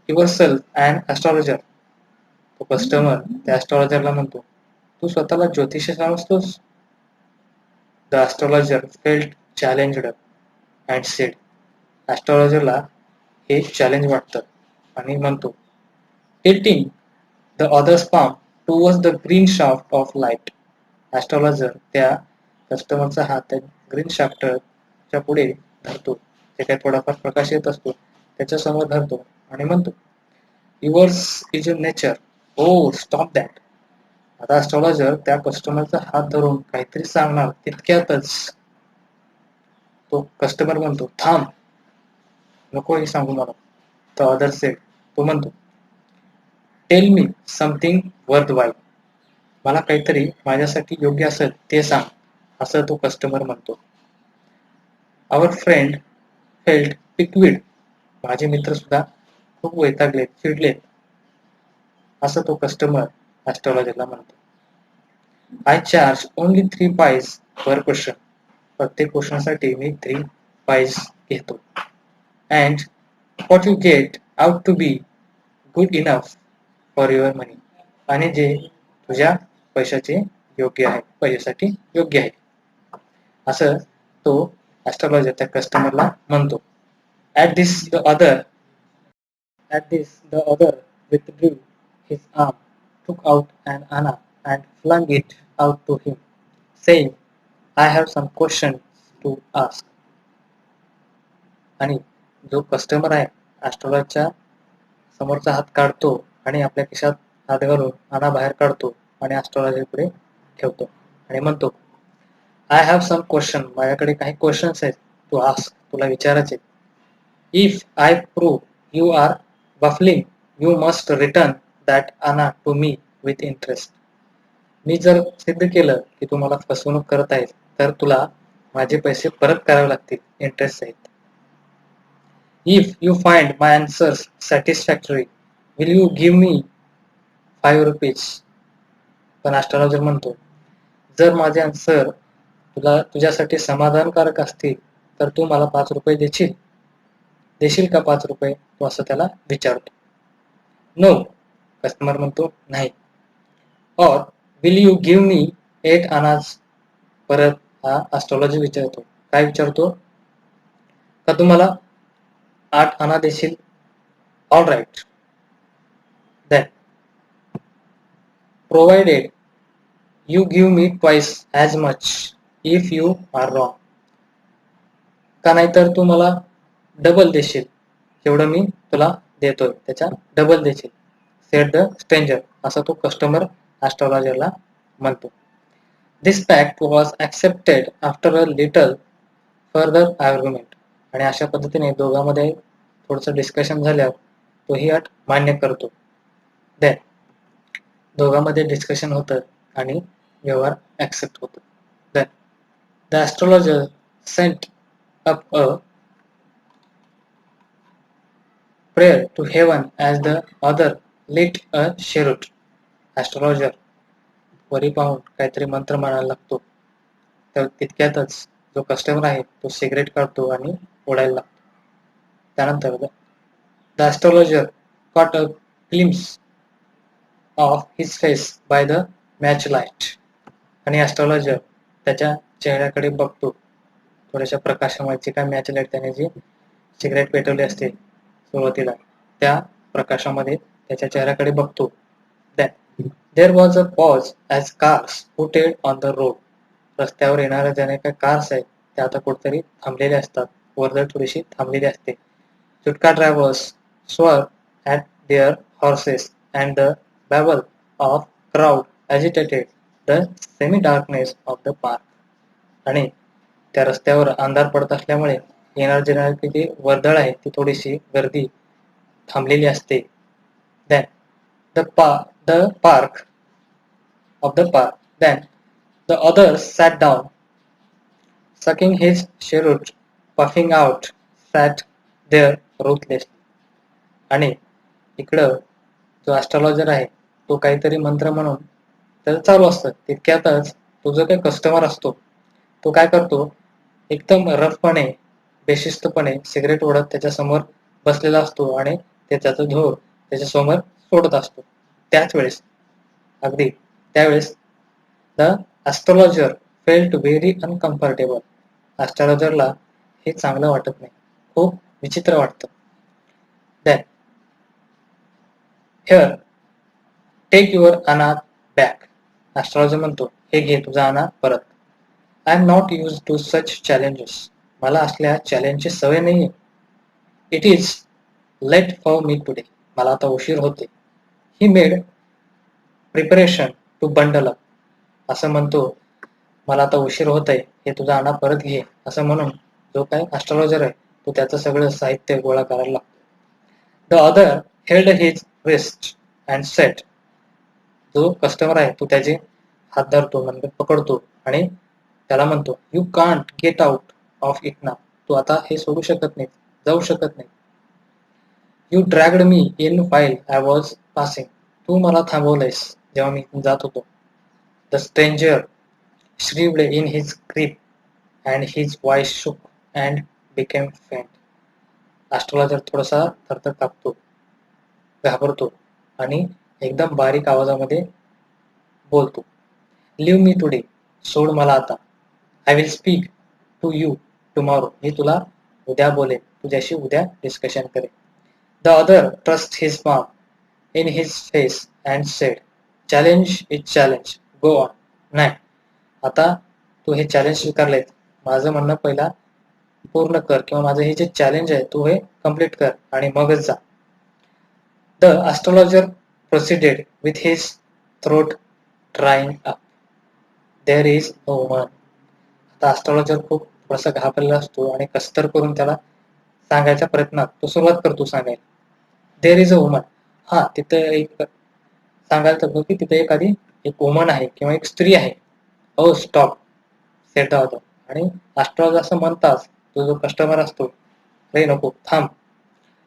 yourself an astrologer. तो कस्टमर त्या ॲस्ट्रॉलॉजरला म्हणतो, तू स्वतःला ज्योतिषी समजतोस? The astrologer felt challenged and said. ॲस्ट्रॉलॉजरला हे चॅलेंज वाटतं आणि म्हणतो, tilting the others palm towards the green shaft of light. ॲस्ट्रॉलॉजर त्या कस्टमरचा हात त्या ग्रीन शाफ्टच्या पुढे धरतो, जे काही थोडाफार प्रकाश येत असतो त्याच्या समोर धरतो आणि म्हणतो, yours is your nature. Oh stop that. आता ॲस्ट्रॉलॉजर त्या कस्टमरचा हात धरून काहीतरी सांगणार तितक्यातच तो कस्टमर म्हणतो, थांब, नको हे सांगू मला. The other sed. तो म्हणतो, tell me something worth while. मला काहीतरी माझ्यासाठी योग्य असेल ते सांग, असं तो कस्टमर म्हणतो. आवर फ्रेंड फेल्ट पिकविड. माझे मित्र सुद्धा खूप वैतागलेत, चिडलेत, असं तो कस्टमर ॲस्ट्रॉलॉजरला म्हणतो. I charge only 3 pies per question. प्रत्येक क्वेश्चनसाठी मी 3 pies घेतो. And what you get out to be good enough for your money. आणि जे तुझ्या पैशाचे योग्य आहे, पैशासाठी योग्य आहे, असं तो ॲस्ट्रॉलॉजर त्या कस्टमरला म्हणतो. At this the other withdrew his arm, took out an anna and flung it out to him, saying, I have some questions to ask. आणि जो कस्टमर आहे ॲस्ट्रोलॉजच्या समोरचा हात काढतो आणि आपल्या खिशात हात घालून आणा बाहेर काढतो आणि ॲस्ट्रोलॉजी पुढे ठेवतो आणि म्हणतो, आय हॅव सम क्वेश्चन, माझ्याकडे काही क्वेश्चन्स आहेत टू आस्क, तुला विचारायचे. If I prove you are baffling, you must return that anna to me with interest. मी जर सिद्ध केलं की तू मला फसवणूक करत आहेस तर तुला माझे पैसे परत करावे लागतील इंटरेस्ट सहित. If you find my answers satisfactory, will you give me 5 rupees? पण ॲस्ट्रोलॉजर म्हणतो, जर माझे आन्सर तुझ्यासाठी समाधानकारक असतील तर तू मला 5 रुपये देशील का 5 रुपये? तो असं त्याला विचारतो. नो, कस्टमर म्हणतो नाही. और विल यू गिव्ह मी 8 आनाज? परत हा ॲस्ट्रोलॉजर विचारतो. काय विचारतो? का तुम्हाला 8 आणा देशील? All right. Then provided you give me twice as much if you are wrong. का नाहीतर तू मला डबल देशील, जेवढं मी तुला देतोय त्याच्या डबल देशील, सेड द स्ट्रेंजर, असं तो कस्टमर ॲस्ट्रोलॉजरला म्हणतो. This pact was accepted after a little further argument. आणि अशा पद्धतीने दोघांमध्ये थोडंसं डिस्कशन झाल्यावर तो ही अट मान्य करतो. देन दोघांमध्ये डिस्कशन होतं आणि व्यवहार ॲक्सेप्ट होतो. Then the astrologer sent up a prayer to heaven as the other lit a cheroot. Astrologer वरी पाहून काहीतरी मंत्र म्हणायला लागतो, तर तितक्यातच जो कस्टमर आहे तो सिगरेट काढतो आणि ओढायला लागतो. त्यानंतर the astrologer caught a glimpse of his face by the match light. आणि ॲस्ट्रोलॉजर त्याच्या चेहऱ्याकडे बघतो थोड्याशा प्रकाशामुळे, काय मॅच लाईट त्याने जी सिगरेट पेटवली असते सुरुवातीला त्या प्रकाशामध्ये त्याच्या चेहऱ्याकडे बघतो. There was a pause as cars putted on the road. रस्त्यावर येणाऱ्या ज्या काही कार्स आहेत त्या आता कुठेतरी थांबलेल्या असतात, वर्दळ थोडीशी थांबलेली असते. Jutka drivers swore at their horses and the babble of crowd agitated the semi darkness of the park. आणि त्या रस्त्यावर अंधार पडत असल्यामुळे येणारी जी वर्दळ आहे ती थोडीशी गर्दी थांबलेली असते. Then the park of the park. Then the others sat down, sucking his cheroot, puffing out, sat there ruthlessly. आणि इकडं जो ॲस्ट्रोलॉजर आहे तो काहीतरी मंत्र म्हणून त्याचं चालू असतं. तितक्यातच तो जो काही कस्टमर असतो तो काय करतो, एकदम रफपणे बेशिस्तपणे सिगरेट ओढत त्याच्यासमोर बसलेला असतो आणि त्याचा धूर त्याच्यासमोर सोडत असतो. त्यावेळेस the astrologer felt very uncomfortable. ॲस्ट्रोलॉजरला हे चांगलं वाटत नाही, खूप विचित्र वाटतं. देन हिअर टेक युअर आणा बॅक. ॲस्ट्रोलॉजर म्हणतो, हे घे तुझा आणा परत. I am not use to such challenges. मला असल्या चॅलेंजची सवय नाही आहे. It is late for me today. मला आता उशीर होते. He made preparation to bundle up. असं म्हणतो, मला आता उशीर होत आहे, हे तुझा आणा परत घे, असं म्हणून जो काय ॲस्ट्रोलॉजर आहे तो त्याचं सगळं साहित्य गोळा करायला लागतो. The other held his wrist and set. जो कस्टमर आहे तो त्याचे हात धरतो, म्हणजे पकडतो आणि त्याला म्हणतो, you can't get out of it now. तू आता हे सोडू शकत नाही, जाऊ शकत नाही. You dragged me in while I was passing. तू मला थांबवलंयस जेव्हा मी जात होतो. The stranger shriveled in his grip and his voice shook and became faint. Astrologer थोडासा थरथर कापतो, घाबरतो आणि एकदम बारीक आवाजामध्ये बोलतो, लिव्ह मी टुडे. सोड मला आता. I will speak to you tomorrow. मी तुला उद्या बोलेन, तुझ्याशी उद्या डिस्कशन करेन. The other thrust his palm. in his face and said, "Challenge is challenge. Go on." नाही, आता तू हे चॅलेंज स्वीकारले, माझं म्हणणं पहिला पूर्ण कर किंवा माझं हे जे चॅलेंज आहे तू हे कम्प्लीट कर आणि मगच जा. The astrologer proceeded with his throat drying up. There is a woman. आता astrologer खूप थोडासा घाबरलेला असतो आणि कसतर करून त्याला सांगायच्या प्रयत्नात तो सुरुवात करतो सांगायला. There is a woman. हा, तिथं एक सांगायला लागतो की तिथे एक वुमन आहे किंवा एक स्त्री आहे. हो, स्टॉप सेट होतो. आणि astrologer असं म्हणताच तो जो कस्टमर असतो, रे नको थांब,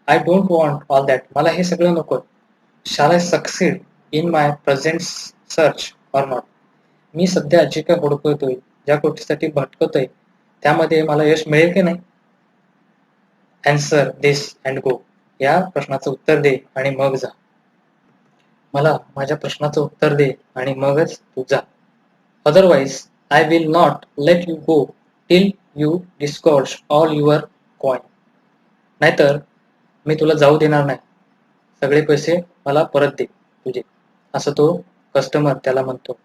I don't want all that, मला हे सगळं नको. Shall I succeed in my present search or not? मी सध्या जे काय हुडकतोय, ज्या गोष्टीसाठी भटकतोय, त्यामध्ये मला यश मिळेल की नाही? Answer this and go. या प्रश्नाचं उत्तर दे आणि मग जा. मला माझ्या प्रश्नाचं उत्तर दे आणि मगच तू जा. Otherwise I will not let you go till you disgorge all your coin. नाहीतर मी तुला जाऊ देणार नाही. सगळे पैसे मला परत दे तुझे, असं तो कस्टमर त्याला म्हणतो.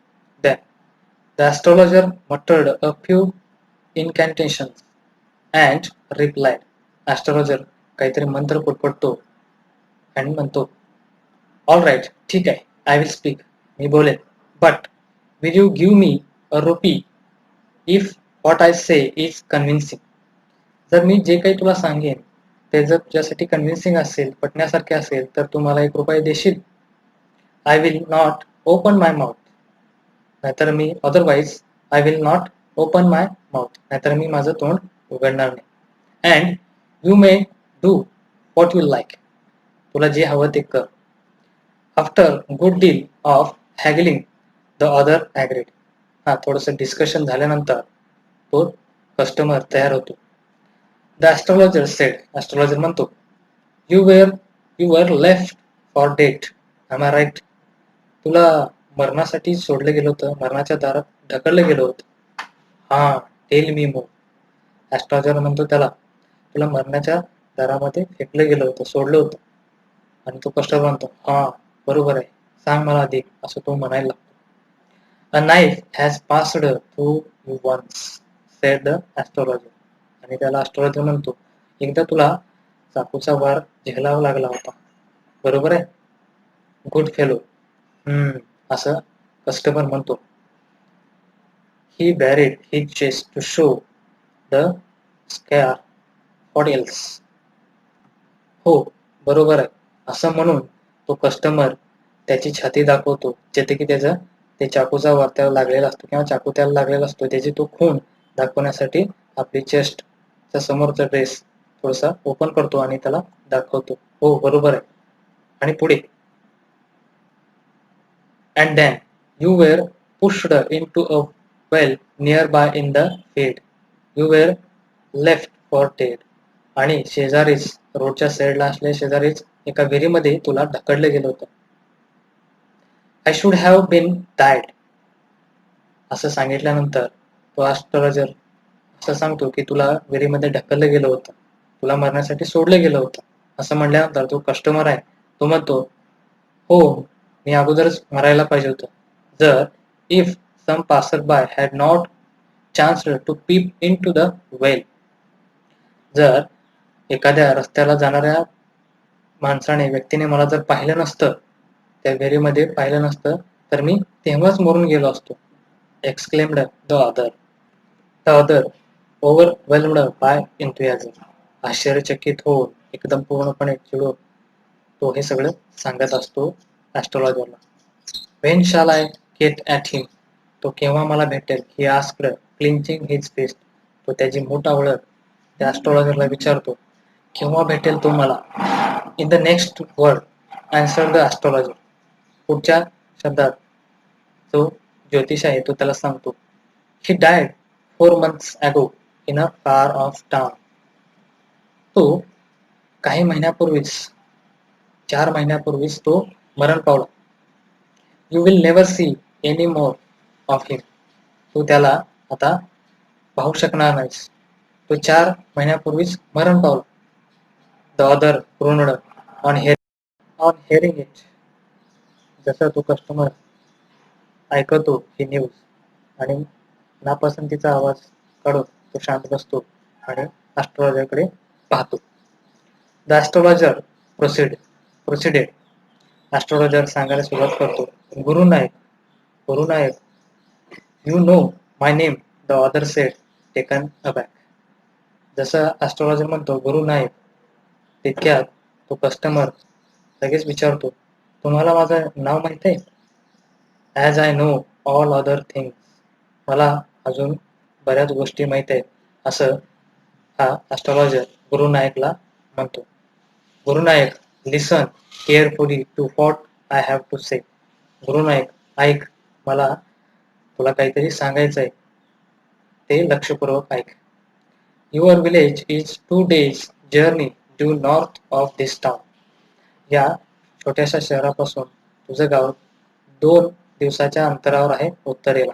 The astrologer muttered a few incantations and replied. Astrologer काहीतरी मंत्र पुटपुटतो आणि म्हणतो, ऑल राईट, ठीक आहे, आय विल स्पीक, मी बोलेन, but will you give me a RuPay if what I say is convincing? जर मी जे काही तुला सांगेन ते जर तुझ्यासाठी कन्व्हिन्सिंग असेल, पटण्यासारखे असेल, तर तू मला ₹1 देशील? I will not open my mouth. नाहीतर मी otherwise I will not open my mouth. नाहीतर मी माझं तोंड उघडणार नाही. And you may do what you like. तुला जे हवं ते कर. After good deal of haggling the other agreed. हा, थोडंसं डिस्कशन झाल्यानंतर तो कस्टमर तयार होतो. The astrologer said. ॲस्ट्रॉलॉजर म्हणतो, you were left for dead, am I right? तुला मरणासाठी सोडलं गेलं होतं, मरणाच्या दारात ढकललं गेलं होतं. हा, टेल मी मोर. ॲस्ट्रॉलॉजर म्हणतो त्याला, तुला मरणाच्या दारामध्ये फेकलं गेलं होतं, सोडलं होतं. आणि तो कस्टमर म्हणतो, हा बरोबर आहे, सांग मला अधिक, असं तो म्हणायला लागतो. A knife has passed through you once, said the astrologer. आणि त्याला ॲस्ट्रॉलॉजर म्हणतो, एकदा तुला चाकूचा वार झेलावा लागला होता, बरोबर आहे? Good fellow. असं कस्टमर म्हणतो. He bared his chest to show the scar, what else? हो, बरोबर आहे, असं म्हणून तो कस्टमर त्याची छाती दाखवतो, जेथे की ते चाकूचा वार त्याला लागलेला असतो किंवा चाकू त्याला लागलेला असतो, त्याची तो खून दाखवण्यासाठी आपली चेस्टच्या समोरचा ड्रेस थोडासा ओपन करतो आणि त्याला दाखवतो. हो, बरोबर आहे. आणि पुढे, and then you were pushed into a well nearby in the field. You were left for dead. आणि शेजारीच, रोडच्या साईडला असलेल्या शेजारीच एका विहिरीमध्ये तुला ढकललं गेलं होतं. I should have been died. असं सांगितल्यानंतर तो ॲस्ट्रॉलॉजर असं सांगतो की तुला विहिरीमध्ये ढकललं गेलं होतं, तुला मरण्यासाठी सोडलं गेलं होतं. असं म्हटल्यानंतर तो कस्टमर आहे तो म्हणतो, हो, मी अगोदरच मरायला पाहिजे होतं, जर if some passer by had not chanced to peep into the well. जर एखाद्या रस्त्याला जाणाऱ्या व्यक्तीने मला जर पाहिलं नसतं, त्या विहिरीमध्ये पाहिलं नसतं, तर मी तेव्हाच मरून गेलो असतो. Exclaimed the other. The other overwhelmed by enthusiasm. आश्चर्यचकित होऊन, एकदम पूर्णपणे चिडून तो हे सगळं सांगत असतो ॲस्ट्रॉलॉजरला. When shall I get at him? तो केव्हा मला भेटेल? He asked, clinching his fist. तो त्याची मूठ आवळत त्या ॲस्ट्रॉलॉजरला विचारतो, केव्हा भेटेल तो मला? In the next word, answered the astrologer. पुढच्या शब्दात जो ज्योतिष आहे तो त्याला सांगतो, he died 4 months ago in a far off town. तो काही महिन्यापूर्वीच, 4 महिन्यापूर्वीच तो मरण पावला. You will never see any more of him. तू त्याला आता पाहू शकणार नाहीस. तो 4 महिन्यापूर्वीच मरण पावला. The other groaned on hearing it. जसं तो कस्टमर ऐकतो ही न्यूज आणि नापसंतीचा आवाज काढून तो शांत बसतो आणि ॲस्ट्रोलॉजरकडे पाहतो. The astrologer प्रोसिडेड. ॲस्ट्रोलॉजर सांगायला सुरुवात करतो. Guru Nayak, Guru Nayak, you know my name, the other said, taken aback. जसं ॲस्ट्रोलॉजर म्हणतो गुरु नायक, तितक्यात तो कस्टमर लगेच विचारतो, तुम्हाला माझं नाव माहित आहे? As I know all other things. मला अजून बऱ्याच गोष्टी माहीत आहेत, असं हा ॲस्ट्रोलॉजर गुरु नायकला म्हणतो. Guru Nayak, listen carefully to what I have to say. Guru Nayak, ऐक, मला तुला काहीतरी सांगायचं आहे, ते लक्षपूर्वक ऐक. Your village is 2 days journey due north of this town. या छोट्याशा शहरापासून तुझं गाव 2 दिवसाच्या अंतरावर आहे उत्तरेला.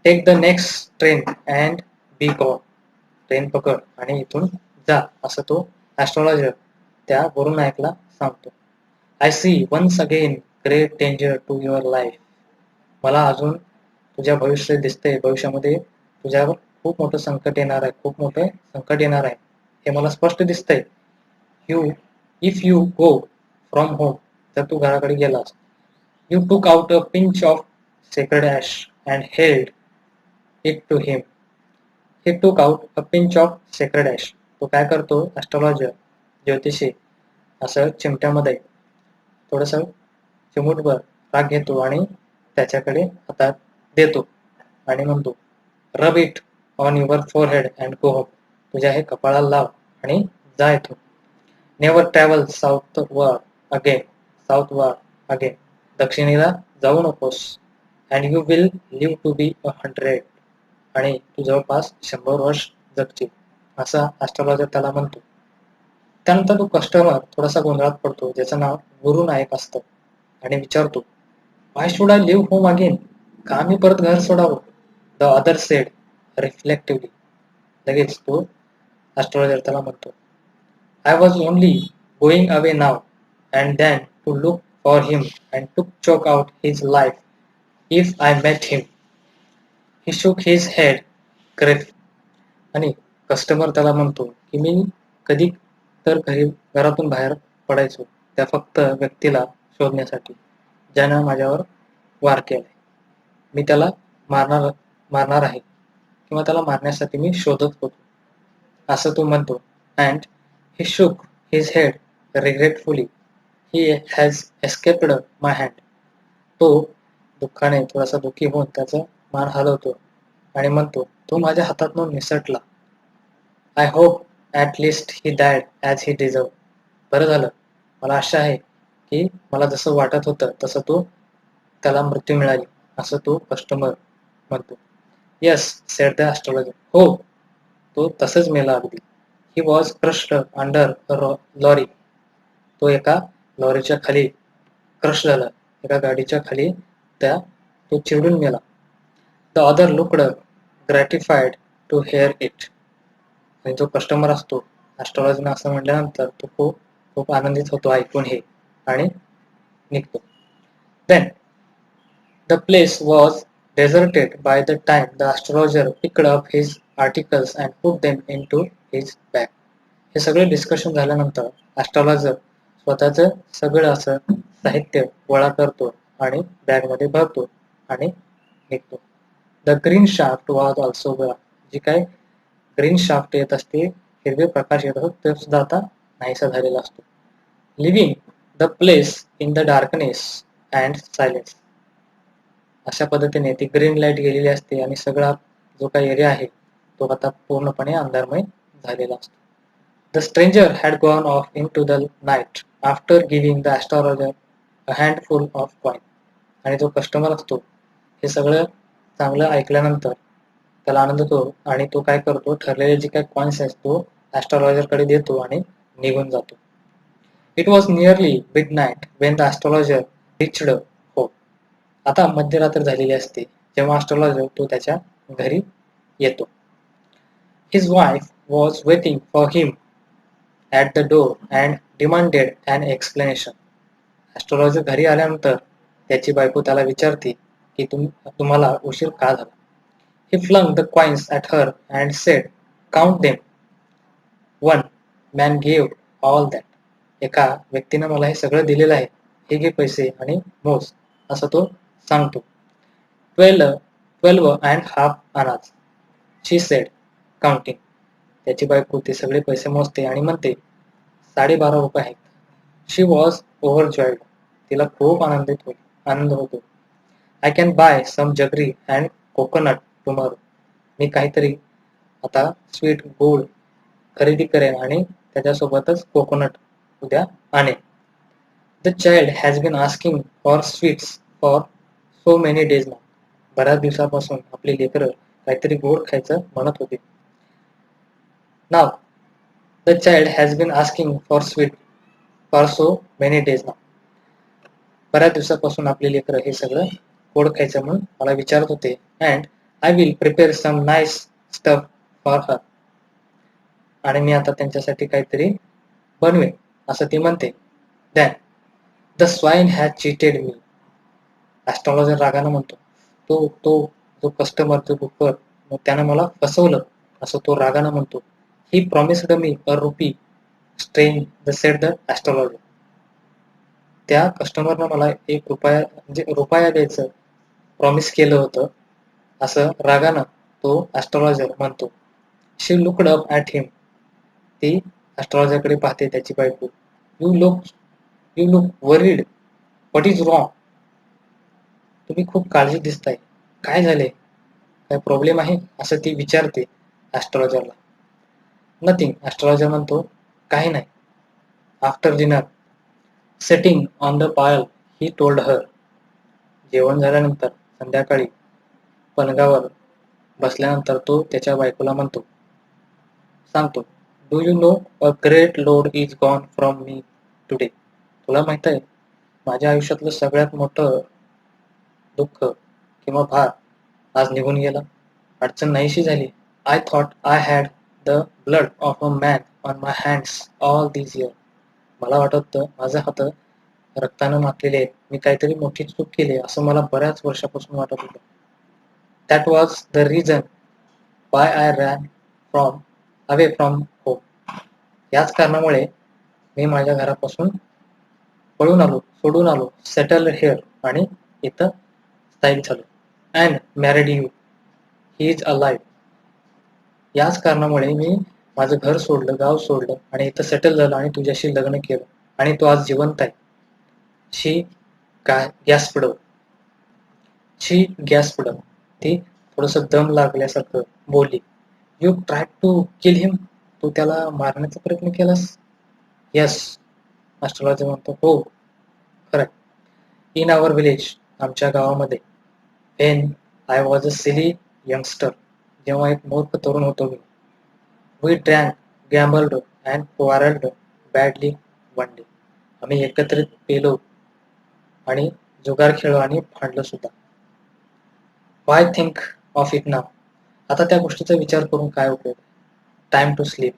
Take the next train and be gone. Train पकड आणि इथून जा, असं तो ॲस्ट्रोलॉजर त्या गुरु नायकला सांगतो. I see once again great danger to your life. मला अजून तुझ्या भविष्य दिसतंय, भविष्यामध्ये तुझ्यावर खूप मोठं संकट येणार आहे, खूप मोठं संकट येणार आहे, हे मला स्पष्ट दिसतंय. If you go from home, जर तू घराकडे गेलास, you took out a pinch of sacred ash and held it to him. He took out a pinch of sacred ash. तो काय करतो ॲस्ट्रोलॉजर, ज्योतिषी, असं चिमट्यामध्ये थोडंसं चिमूटभर राग घेतो आणि त्याच्याकडे हातात देतो आणि म्हणतो, rub it on your forehead and go home. तुझ्या हे कपाळाला लाव आणि जा इथून. Never travel southward again. दक्षिणेला जाऊ नकोस. And you will live to be 100. आणि तू जवळपास 100 वर्ष जगशील, असा ॲस्ट्रोलॉजर त्याला म्हणतो. त्यानंतर तो कस्टमर थोडासा गोंधळात पडतो, ज्याचं नाव गुरु नायक असतं, आणि विचारतो, why should I leave home again? का मी परत घर सोडावं? The other said reflectively. लगेच तो ॲस्ट्रोलॉजर त्याला म्हणतो, I was only going away now and then to look for him and to choke out his life if I met him. He shook his head regretfully. आणि कस्टमर त्याला म्हणतो की मी कधी तर घरातून बाहेर पडायचो त्या फक्त व्यक्तीला शोधण्यासाठी ज्यानं माझ्यावर वार केलाय. मी त्याला मारणार आहे किंवा त्याला मारण्यासाठी मी शोधत होतो, असं तो म्हणतो. And he shook his head regretfully. He has escaped my hand. तो दुःखाने थोडासा दुःखी होऊन त्याचा मान हलवतो आणि म्हणतो, तो माझ्या हातातून निसटला. I hope at least he died as he deserve. बरं झालं, मला आशा आहे की मला जसं वाटत होतं तसं त्याला मृत्यू मिळाली, असं तो कस्टमर म्हणतो. Yes said the astrologer. हो, तो तसंच मेला अगदी. He was crushed under lorry. तो एका लॉरीच्या खाली क्रश झाला, एका गाडीच्या खाली तो चिरडून मेला. The other looked gratified to hear it. आणि जो कस्टमर असतो, ॲस्ट्रोलॉजरने असं म्हटल्यानंतर तो खूप आनंदित होतो ऐकून हे आणि निघतो. Then the place was deserted by the time the astrologer picked up his articles and put them into his bag. हे सगळे डिस्कशन झाल्यानंतर ॲस्ट्रोलॉजर स्वतःचं सगळं असं साहित्य गोळा करतो आणि बॅगमध्ये भरतो आणि निघतो. The green shaft was also gone. जी काय ग्रीन शाफ्ट येत असते, हिरवे प्रकाश येत असतो, ते सुद्धा आता नाहीसा झालेला असतो. Living the place in the darkness and silence. अशा पद्धतीने ती ग्रीन लाईट गेलेली असते आणि सगळा जो काही एरिया आहे तो आता पूर्णपणे अंधारमय झालेला असतो. The stranger had gone off into the night after giving the astrologer a handful of coin. आणि जो कस्टमर असतो हे सगळं चांगलं ऐकल्यानंतर त्याला आनंद होतो आणि तो काय करतो, ठरलेले जे काही कॉइन्स आहेत तो ॲस्ट्रोलॉजरकडे देतो आणि निघून जातो. It was nearly midnight when the astrologer reached home. आता मध्यरात्र झालेली असते जेव्हा ॲस्ट्रोलॉजर तो त्याच्या घरी येतो. His wife was waiting for him at the door and demanded an explanation. Astrologer घरी आल्यानंतर त्याची बायको त्याला विचारते की तुम्हाला उशीर का झाला. He flung the coins at her and said, "Count them. One man gave all that." एका व्यक्तीनं मला हे सगळं दिलेलं आहे. हे घे पैसे आणि मोज, असं तो सांगतो. 12 and half annas, she said, counting. त्याची बायको ते सगळे पैसे मोजते आणि म्हणते, 12.5 आहेत. She was overjoyed. तिला खूप आनंद होतो. I can buy some jaggery and coconut tomorrow. मी काहीतरी आता स्वीट गोड खरेदी करेन आणि त्याच्यासोबतच कोकोनट उद्या आणेन. The child has been asking for sweets for so many days now. बऱ्याच दिवसापासून आपली लेकरं काहीतरी गोड खायचं म्हणत होते. Now, the child has been asking for sweet for so many days now. बऱ्याच दिवसापासून आपली लेकरं हे सगळं गोड खायचं म्हणून मला विचारत होते. And I will prepare some nice stuff for her. आणि मी आता त्यांच्यासाठी काहीतरी बनवेन, असं ती म्हणते. Then, the swine has cheated me. Astrologer रागानं म्हणतो. जो कस्टमर जो बुकर त्यानं मला फसवलं, असं तो रागानं म्हणतो. He promised me a rupee. Strange, said the astrologer. त्या कस्टमरनं मला रुपया द्यायचं प्रॉमिस केलं होतं, असं रागानं तो ॲस्ट्रॉलॉजर म्हणतो. She looked up at him. ती ॲस्ट्रॉलॉजरकडे पाहते त्याची बायको. You look worried. What is wrong? तुम्ही खूप काळजी दिसताय. काय झाले? काय प्रॉब्लेम आहे? असं ती विचारते ॲस्ट्रॉलॉजरला. नथिंग, ॲस्ट्रॉलॉजर म्हणतो, काही नाही. After dinner, sitting on the Payal, he told her. जेवण झाल्यानंतर संध्याकाळी पलंगावर बसल्यानंतर तो त्याच्या बायकोला सांगतो, do you know a great load is gone from me today. तुला माहित आहे, माझ्या आयुष्यातलं सगळ्यात मोठं दुःख किंवा भार आज निघून गेला. अडचण नाहीशी झाली. I thought I had the blood of a man on my hands all these year. मला वाटत होतं माझे हात रक्तानं माखलेले आहेत. मी काहीतरी मोठी चूक केली असं मला बऱ्याच वर्षापासून वाटत होतं. That was the reason why I ran away from home. याच कारणामुळे मी माझ्या घरापासून सोडून आलो, सेटल हिअर, आणि इथं स्थायिक झालो. And married you. He is alive. याच कारणामुळे मी माझं घर सोडलं, गाव सोडलं आणि इथं सेटल झालं आणि तुझ्याशी लग्न केलं आणि तो आज जिवंत आहे. शी गॅस्प्ड. ती थोडंसं दम लागल्यासारखं बोलली. You try to kill him. तू त्याला मारण्याचा प्रयत्न केलास? येस, ॲस्ट्रॉलॉजर म्हणतो. हो, खरं. इन आवर विलेज, आमच्या गावामध्ये. When I was a silly youngster, जेव्हा एक मूर्ख तरुण होतो मी. We drank, gambled and quarrelled badly one day. आम्ही एकत्रित पेलो आणि जुगार खेळलो आणि भांडलो सुद्धा. Why think of it now. आता त्या गोष्टीचा विचार करून काय उपयोग. Time to sleep.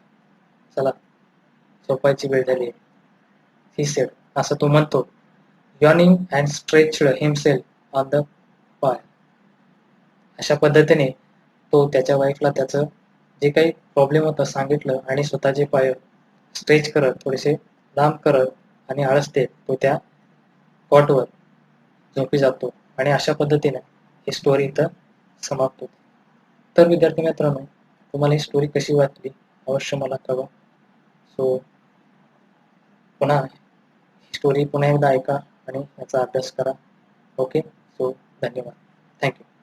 चला, झोपायची वेळ झाली. ही सेड, असं तो म्हणतो. Yawning and stretched himself on the fire. अशा पद्धतीने तो त्याच्या वाईफला त्याचं जे काही प्रॉब्लेम होता सांगितलं आणि स्वतःचे पाय स्ट्रेच करत, थोडेसे लांब करत आणि आळस देत तो त्या कॉटवर झोपी जातो. आणि अशा पद्धतीने ही स्टोरी इथं समाप्त होते. तर विद्यार्थी मित्रांनो, तुम्हाला ही स्टोरी कशी वाटली अवश्य मला कळवा. सो पुन्हा स्टोरी पुन्हा एकदा ऐका आणि याचा अभ्यास करा. ओके, सो धन्यवाद. थँक्यू.